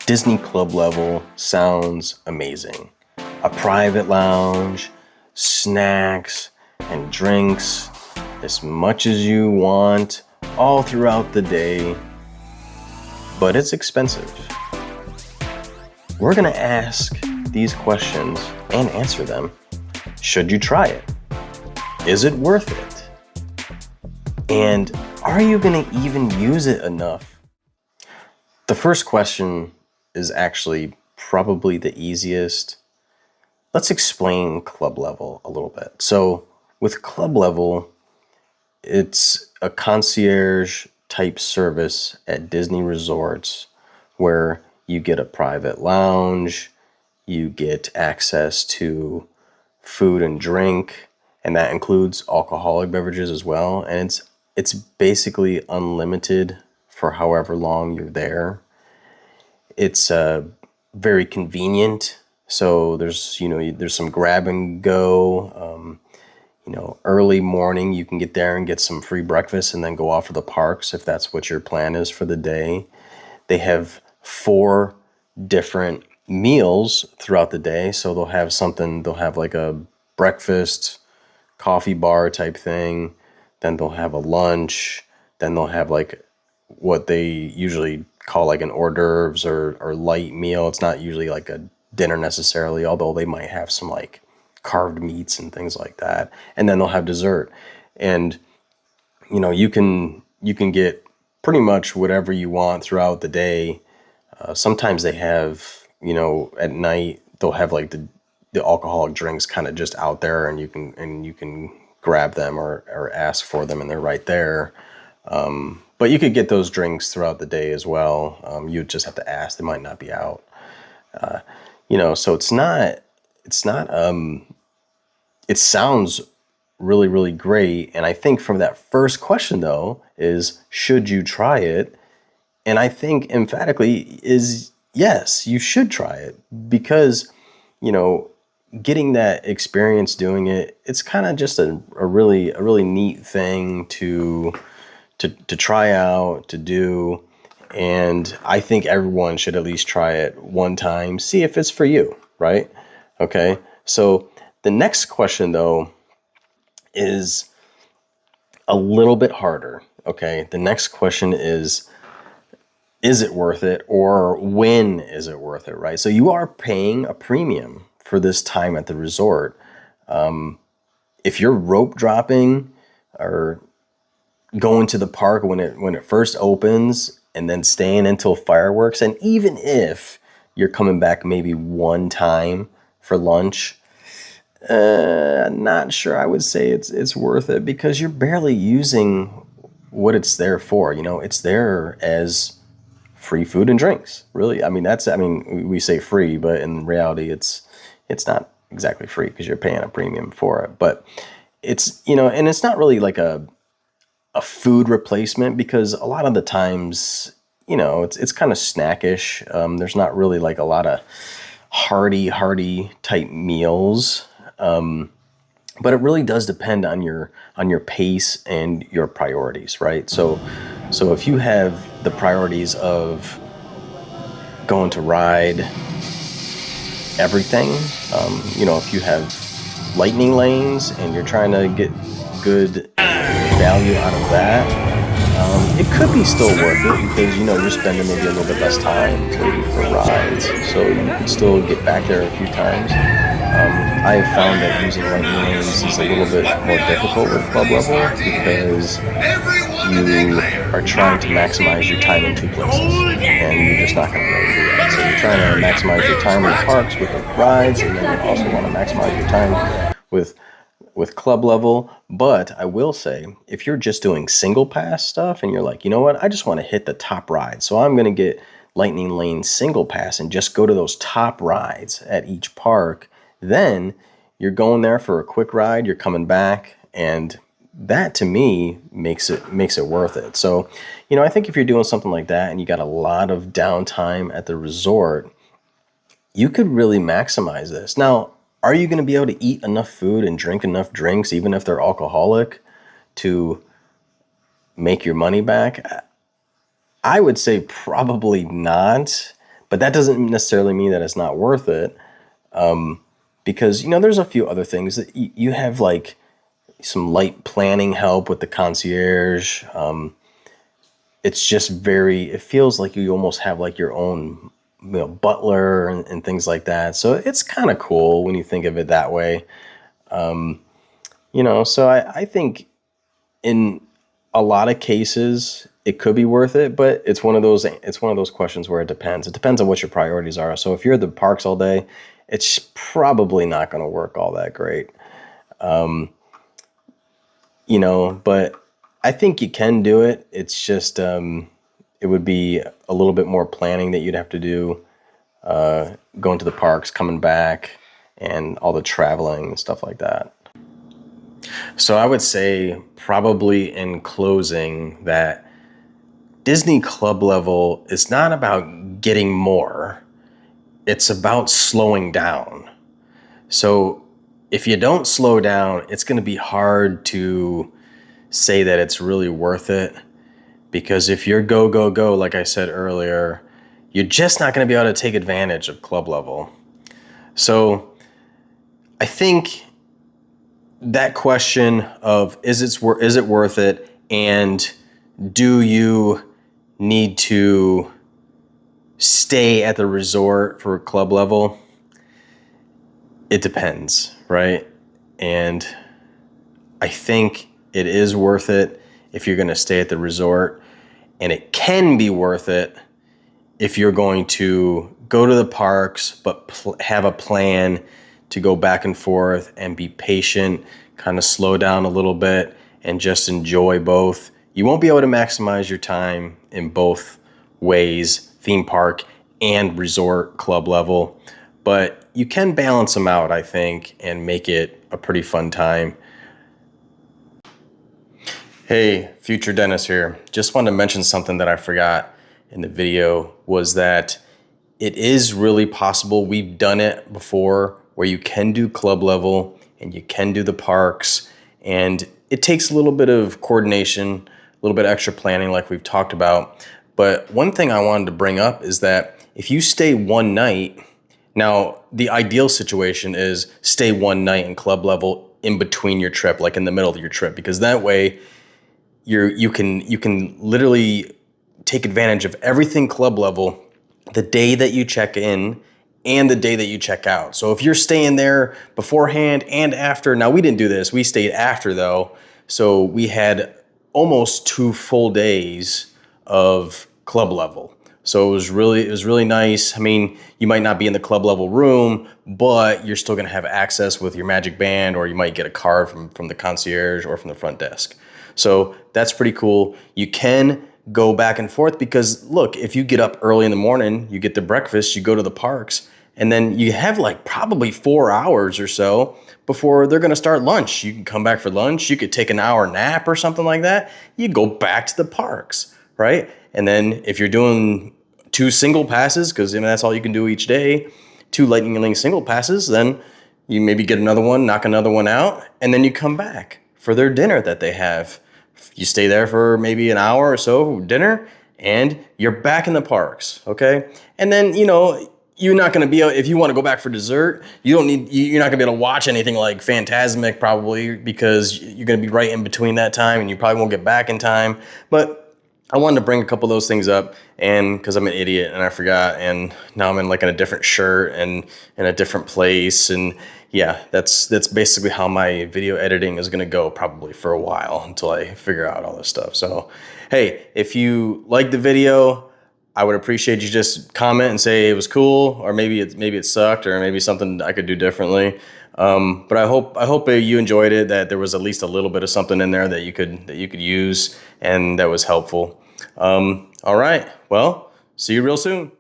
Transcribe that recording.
Disney Club Level sounds amazing. A private lounge, snacks and drinks, as much as you want, all throughout the day, but it's expensive. We're gonna ask these questions and answer them. Should you try it? Is it worth it? And are you gonna even use it enough? The first question is actually probably the easiest. Let's explain Club Level a little bit. So with Club Level, it's a concierge type service at Disney resorts where you get a private lounge, you get access to food and drink, and that includes alcoholic beverages as well. And it's basically unlimited for however long you're there. It's very convenient. So there's some grab and go. Early morning, you can get there and get some free breakfast and then go off to the parks if that's what your plan is for the day. They have 4 different meals throughout the day. So they'll have like a breakfast, coffee bar type thing. Then they'll have a lunch. Then they'll have like what they usually call like an hors d'oeuvres or light meal. It's not usually like a dinner necessarily, although they might have some like carved meats and things like that. And then they'll have dessert. And you can get pretty much whatever you want throughout the day. Sometimes they have, at night they'll have like the alcoholic drinks kind of just out there, and you can grab them or ask for them, and they're right there. But you could get those drinks throughout the day as well. You just have to ask; they might not be out. So it's not. It sounds really, really great, and I think from that first question though is, should you try it? And I think emphatically is yes, you should try it, because getting that experience doing it, it's kind of just a really neat thing to try out, to do. And I think everyone should at least try it one time, see if it's for you, right? Okay. So the next question though is a little bit harder. Okay. The next question is it worth it, or when is it worth it, right? So you are paying a premium for this time at the resort. If you're rope dropping or going to the park when it first opens and then staying until fireworks, and even if you're coming back maybe one time for lunch, not sure I would say it's worth it, because you're barely using what it's there for. It's there as free food and drinks, really. We say free, but in reality it's not exactly free, because you're paying a premium for it. But it's and it's not really like a food replacement, because a lot of the times it's kind of snackish. There's not really like a lot of hearty type meals, but it really does depend on your pace and your priorities, right? So if you have the priorities of going to ride everything, if you have lightning lanes and you're trying to get good value out of that, it could be still worth it, because you're spending maybe a little bit less time waiting for rides, so you could still get back there a few times. I have found that using lightning lanes is a little bit more difficult with Club Level, because you are trying to maximize your time in 2 places, and you're just not going to really do that. So you're trying to maximize your time in parks with the rides, and then you also want to maximize your time with Club Level. But I will say, if you're just doing single pass stuff and you're like, you know what, I just want to hit the top rides, so I'm going to get Lightning Lane single pass and just go to those top rides at each park, then you're going there for a quick ride, you're coming back, and that to me makes it worth it. So, I think if you're doing something like that and you got a lot of downtime at the resort, you could really maximize this. Now, are you going to be able to eat enough food and drink enough drinks, even if they're alcoholic, to make your money back? I would say probably not, But that doesn't necessarily mean that it's not worth it, because, you know, there's a few other things that you have, like some light planning help with the concierge. It's just it feels like you almost have like your own, you know, butler and things like that. So it's kind of cool when you think of it that way. You know, so I think in a lot of cases it could be worth it, but it's one of those questions where it depends. It depends on what your priorities are. So if you're at the parks all day, it's probably not going to work all that great. You know, but I think you can do it. It's just it would be a little bit more planning that you'd have to do, going to the parks, coming back, and all the traveling and stuff like that. So I would say, probably in closing, that Disney Club Level is not about getting more. It's about slowing down. So if you don't slow down, it's going to be hard to say that it's really worth it. Because if you're go, go, go, like I said earlier, you're just not going to be able to take advantage of Club Level. So I think that question of is it worth it, and do you need to stay at the resort for Club Level? It depends, right? And I think it is worth it if you're going to stay at the resort, and it can be worth it if you're going to go to the parks but have a plan to go back and forth and be patient, kind of slow down a little bit and just enjoy both. You won't be able to maximize your time in both ways, theme park and resort Club Level, but you can balance them out, I think, and make it a pretty fun time. Hey, Future Dennis here. Just wanted to mention something that I forgot in the video, was that it is really possible. We've done it before where you can do Club Level and you can do the parks, and it takes a little bit of coordination, a little bit of extra planning like we've talked about. But one thing I wanted to bring up is that if you stay one night, now the ideal situation is stay one night in Club Level in between your trip, like in the middle of your trip, because that way you can literally take advantage of everything Club Level the day that you check in and the day that you check out. So if you're staying there beforehand and after, now we didn't do this, we stayed after though, so we had almost 2 full days of Club Level. So it was really nice. I mean, you might not be in the Club Level room, but you're still gonna have access with your Magic Band, or you might get a card from the concierge or from the front desk. So that's pretty cool. You can go back and forth because look, if you get up early in the morning, you get the breakfast, you go to the parks, and then you have like probably 4 hours or so before they're gonna start lunch. You can come back for lunch, you could take an hour nap or something like that. You go back to the parks, right? And then if you're doing 2 single passes, because that's all you can do each day, 2 Lightning Link single passes, then you maybe get another one, knock another one out, and then you come back for their dinner that they have. You stay there for maybe an hour or so, dinner, and you're back in the parks, okay? And then, you're not going to be able, if you want to go back for dessert, you're not going to be able to watch anything like Fantasmic probably, because you're going to be right in between that time and you probably won't get back in time. But I wanted to bring a couple of those things up, and because I'm an idiot and I forgot, and now I'm in a different shirt and in a different place, and yeah, that's basically how my video editing is going to go probably for a while until I figure out all this stuff. So, hey, if you like the video, I would appreciate you just comment and say it was cool, or maybe it sucked, or maybe something I could do differently. But I hope you enjoyed it, that there was at least a little bit of something in there that you could use and that was helpful. All right, well, see you real soon.